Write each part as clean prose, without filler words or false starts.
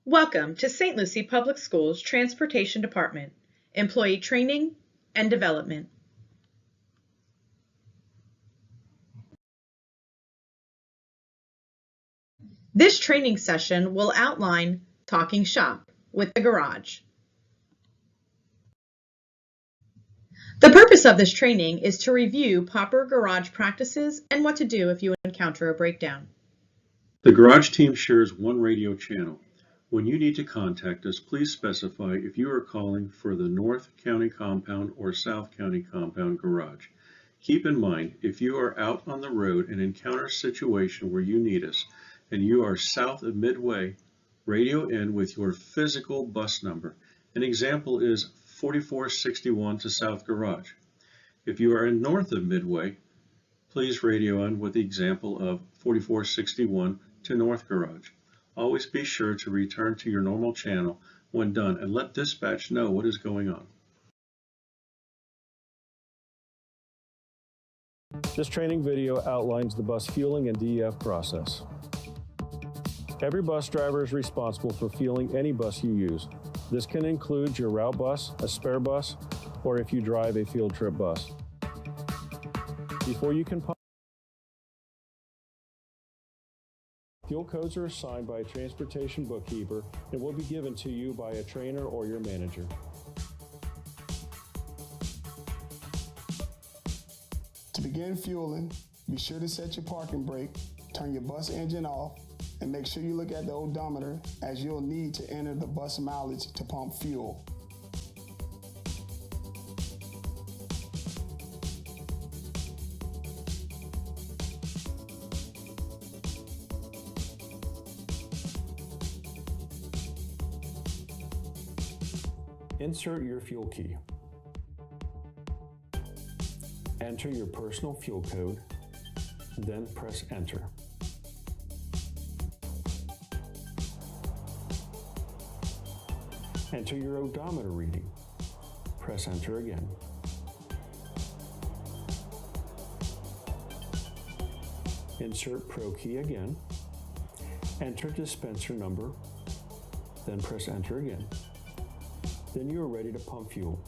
Welcome to St. Lucie Public Schools Transportation Department, Employee Training and Development. This training session will outline Talking Shop with the Garage. The purpose of this training is to review proper garage practices and what to do if you encounter a breakdown. The garage team shares one radio channel. When you need to contact us, please specify if you are calling for the North County Compound or South County Compound garage. Keep in mind, if you are out on the road and encounter a situation where you need us and you are south of Midway, radio in with your physical bus number. An example is 4461 to South Garage. If you are in north of Midway, please radio in with the example of 4461 to North Garage. Always be sure to return to your normal channel when done and let dispatch know what is going on. This training video outlines the bus fueling and DEF process. Every bus driver is responsible for fueling any bus you use. This can include your route bus, a spare bus, or if you drive a field trip bus. Before you can pump, fuel codes are assigned by a transportation bookkeeper and will be given to you by a trainer or your manager. To begin fueling, be sure to set your parking brake, turn your bus engine off, and make sure you look at the odometer as you'll need to enter the bus mileage to pump fuel. Insert your fuel key. Enter your personal fuel code, then press enter. Enter your odometer reading. Press enter again. Insert Pro key again. Enter dispenser number, then press enter again. Then you are ready to pump fuel.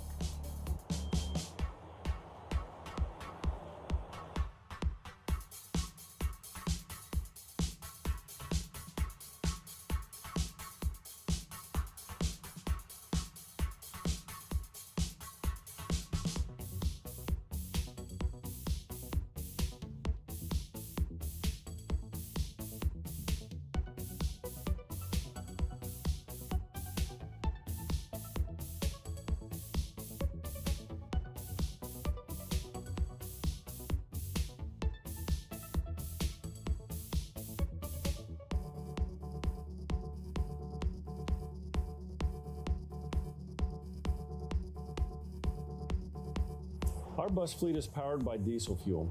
Our bus fleet is powered by diesel fuel.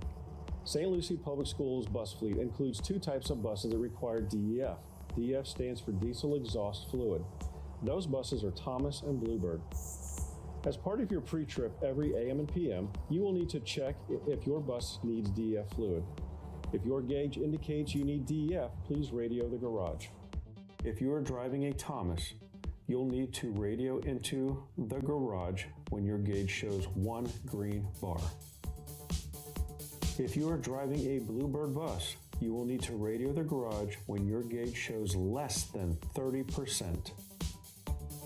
St. Lucie Public Schools bus fleet includes two types of buses that require DEF. DEF stands for diesel exhaust fluid. Those buses are Thomas and Bluebird. As part of your pre-trip every AM and PM, you will need to check if your bus needs DEF fluid. If your gauge indicates you need DEF, please radio the garage. If you are driving a Thomas, you'll need to radio into the garage when your gauge shows one green bar. If you are driving a Bluebird bus, you will need to radio the garage when your gauge shows less than 30%.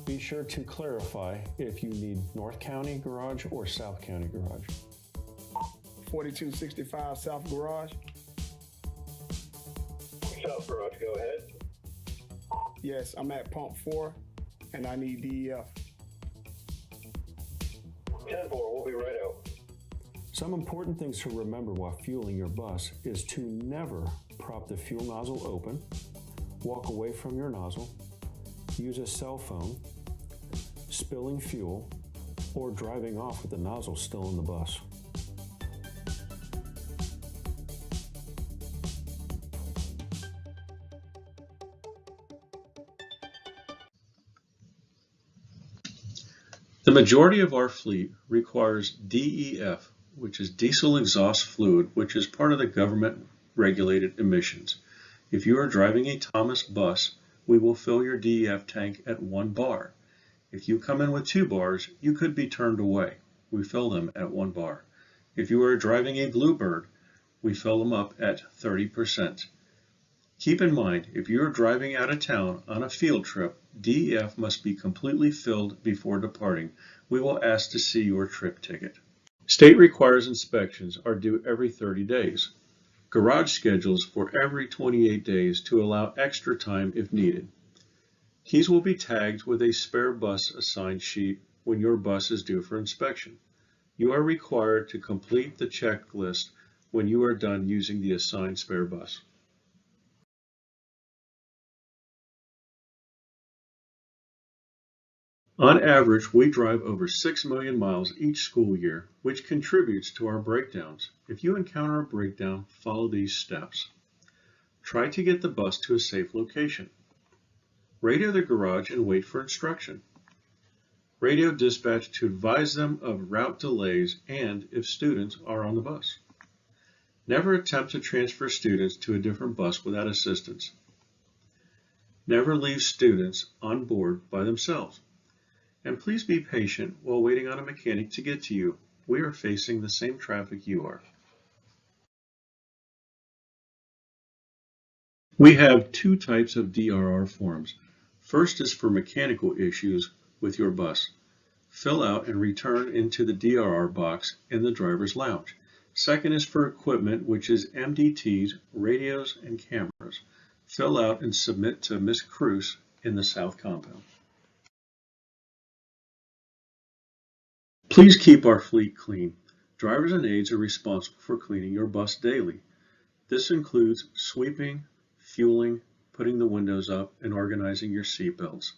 Be sure to clarify if you need North County Garage or South County Garage. 4265 South Garage. South Garage, go ahead. Yes, I'm at pump 4 and I need DEF. 10-4, we'll be right out. Some important things to remember while fueling your bus is to never prop the fuel nozzle open, walk away from your nozzle, use a cell phone, spilling fuel, or driving off with the nozzle still in the bus. The majority of our fleet requires DEF, which is diesel exhaust fluid, which is part of the government regulated emissions. If you are driving a Thomas bus, we will fill your DEF tank at 1 bar. If you come in with 2 bars, you could be turned away. We fill them at 1 bar. If you are driving a Bluebird, we fill them up at 30%. Keep in mind, if you are driving out of town on a field trip, DEF must be completely filled before departing. We will ask to see your trip ticket. State requires inspections are due every 30 days. Garage schedules for every 28 days to allow extra time if needed. Keys will be tagged with a spare bus assigned sheet when your bus is due for inspection. You are required to complete the checklist when you are done using the assigned spare bus. On average, we drive over 6 million miles each school year, which contributes to our breakdowns. If you encounter a breakdown, follow these steps. Try to get the bus to a safe location. Radio the garage and wait for instruction. Radio dispatch to advise them of route delays and if students are on the bus. Never attempt to transfer students to a different bus without assistance. Never leave students on board by themselves. And please be patient while waiting on a mechanic to get to you. We are facing the same traffic you are. We have 2 types of DRR forms. First is for mechanical issues with your bus. Fill out and return into the DRR box in the driver's lounge. Second is for equipment, which is MDTs, radios, and cameras. Fill out and submit to Ms. Cruz in the South Compound. Please keep our fleet clean. Drivers and aides are responsible for cleaning your bus daily. This includes sweeping, fueling, putting the windows up, and organizing your seat belts.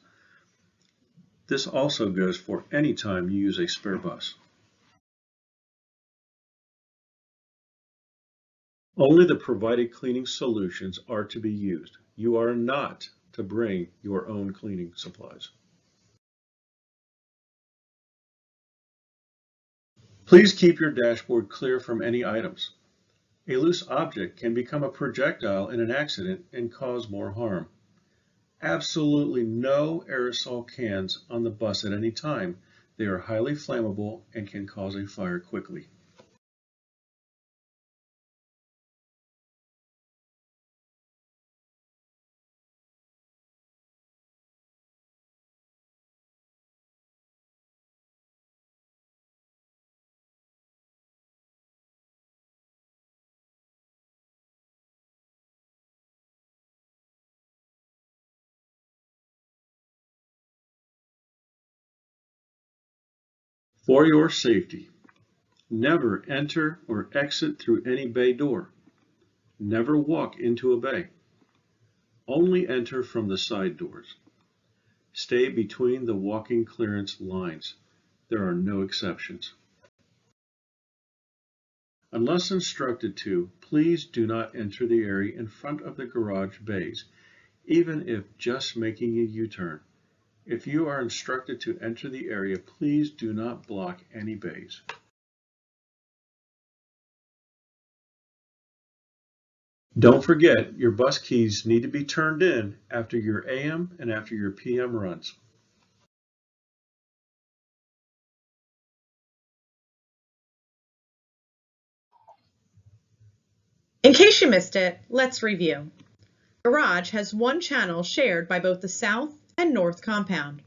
This also goes for any time you use a spare bus. Only the provided cleaning solutions are to be used. You are not to bring your own cleaning supplies. Please keep your dashboard clear from any items. A loose object can become a projectile in an accident and cause more harm. Absolutely no aerosol cans on the bus at any time. They are highly flammable and can cause a fire quickly. For your safety, never enter or exit through any bay door. Never walk into a bay. Only enter from the side doors. Stay between the walking clearance lines. There are no exceptions. Unless instructed to, please do not enter the area in front of the garage bays, even if just making a U-turn. If you are instructed to enter the area, please do not block any bays. Don't forget, your bus keys need to be turned in after your AM and after your PM runs. In case you missed it, let's review. Garage has 1 channel shared by both the South and North Compound.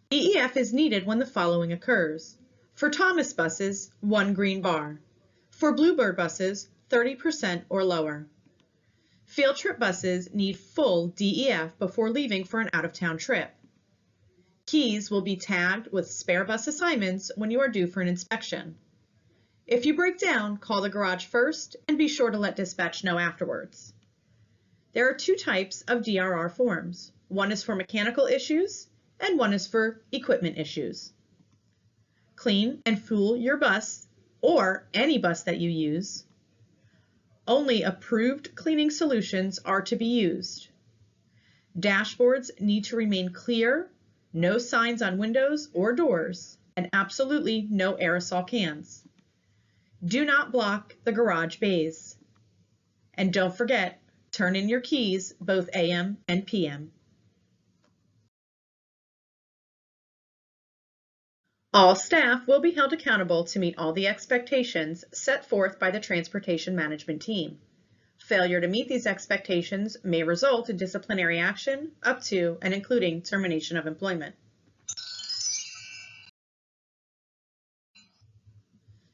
DEF is needed when the following occurs. For Thomas buses, 1 green bar. For Bluebird buses, 30% or lower. Field trip buses need full DEF before leaving for an out-of-town trip. Keys will be tagged with spare bus assignments when you are due for an inspection. If you break down, call the garage first and be sure to let dispatch know afterwards. There are 2 types of DRR forms. One is for mechanical issues and one is for equipment issues. Clean and fuel your bus or any bus that you use. Only approved cleaning solutions are to be used. Dashboards need to remain clear, no signs on windows or doors, and absolutely no aerosol cans. Do not block the garage bays. And don't forget, turn in your keys both AM and PM. All staff will be held accountable to meet all the expectations set forth by the Transportation Management Team. Failure to meet these expectations may result in disciplinary action up to and including termination of employment.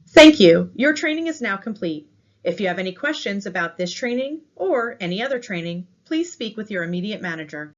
Thank you. Your training is now complete. If you have any questions about this training or any other training, please speak with your immediate manager.